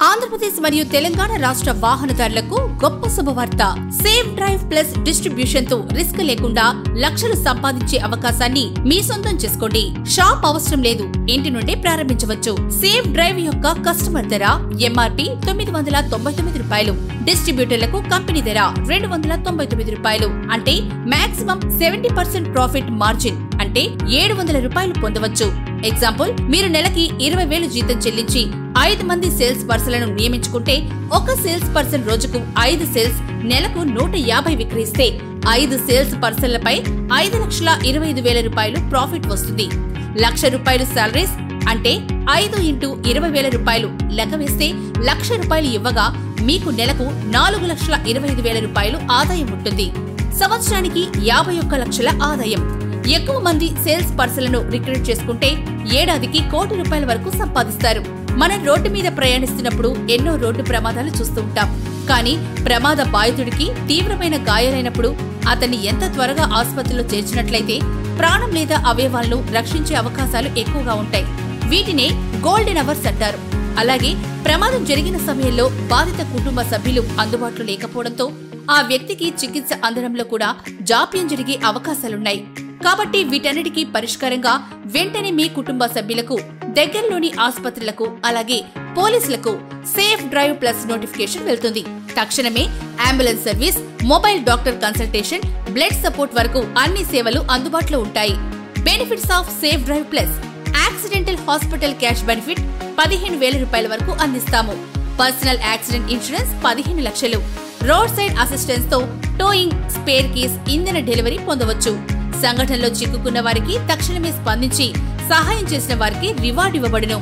ఆంధ్రప్రదేశ్ మరియు తెలంగాణ రాష్ట్ర వాహనదారులకు గొప్ప శుభవార్త. సేఫ్ డ్రైవ్ ప్లస్ డిస్ట్రిబ్యూషన్ తో రిస్క్ లేకుండా లక్షలు సంపాదించే అవకాశాన్ని మీ సొంతం చేసుకోండి. షాప్ అవసరం లేదు, ఇంటి నుండే ప్రారంభించవచ్చు. సేఫ్ డ్రైవ్ యొక్క కస్టమర్ ధర ఎంఆర్పి ₹999, డిస్ట్రిబ్యూటర్లకు కంపెనీ ధర ₹299. అంటే మాక్సిమం 70% ప్రాఫిట్ మార్జిన్ అంటే ₹700 పొందవచ్చు. ఎగ్జాంపుల్, మీరు నెలకి 20,000 జీతం చెల్లించి 5 మంది సేల్స్ పర్సన్లను నియమించుకుంటే ఒక సేల్స్ పర్సన్ రోజుకు 5 సేల్స్, నెలకు 150 విక్రయిస్తే 5 సేల్స్ పర్సన్లపై ₹5,25,000 ప్రాఫిట్ వస్తుంది. ₹1,00,000 సాలరీస్ అంటే 5 × ₹20,000 లెక్క వేస్తే ₹1,00,000 ఇవ్వగా మీకు నెలకు ₹4,25,000 ఆదాయం ఉంటుంది. సంవత్సరానికి 51 లక్షల ఆదాయం. ఎక్కువ మంది సేల్స్ పర్సన్లను రిక్రూట్ చేసుకుంటే ఏడాదికి ₹1,00,00,000 వరకు సంపాదిస్తారు. మనం రోడ్డు మీద ప్రయాణిస్తున్నప్పుడు ఎన్నో రోడ్డు ప్రమాదాలు చూస్తూ ఉంటాం. కానీ ప్రమాద బాధితుడికి తీవ్రమైన గాయాలైనప్పుడు అతన్ని ఎంత త్వరగా ఆసుపత్రిలో చేర్చినట్లయితే ప్రాణం లేదా అవయవాలను రక్షించే అవకాశాలు ఎక్కువగా ఉంటాయి. వీటినే గోల్డెన్ అవర్స్ అంటారు. అలాగే ప్రమాదం జరిగిన సమయంలో బాధిత కుటుంబ సభ్యులు అందుబాటులో లేకపోవడంతో ఆ వ్యక్తికి చికిత్స అందడంలో కూడా జాప్యం జరిగే అవకాశాలున్నాయి. కాబట్టి వీటన్నిటికీ పరిష్కారంగా వెంటనే మీ కుటుంబ సభ్యులకు దగ్గరలోని ఆసుపత్రులకు అలాగే పోలీసులకు సేఫ్ డ్రైవ్ ప్లస్ నోటిఫికేషన్ వెళ్తుంది. తక్షణమే ambulance service, mobile doctor consultation, blood support వరకు అన్ని సేవలు అందుబాటులో ఉంటాయి. Benefits of safe drive plus: accidental hospital cash benefit ₹15,000 వరకు అందిస్తాము. పర్సనల్ యాక్సిడెంట్ ఇన్సూరెన్స్ 15 లక్షలు. రోడ్ సైడ్ అసిస్టెన్స్ తో టోయింగ్, స్పేర్ కీస్, ఇంధన డెలివరీ పొందవచ్చు. సంఘటనలో చిక్కుకున్న వారికి తక్షణమే స్పందించి సహాయం చేసిన వారికి రివార్డు ఇవ్వబడును.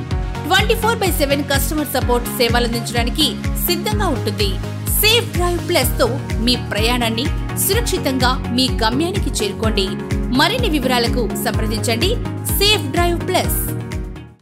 24/7 కస్టమర్ సపోర్ట్ సేవలందించడానికి సిద్ధంగా ఉంటుంది. సేఫ్ డ్రైవ్ ప్లస్ తో మీ ప్రయాణాన్ని సురక్షితంగా మీ గమ్యానికి చేరుకోండి. మరిన్ని వివరాలకు సంప్రదించండి. Safe drive plus.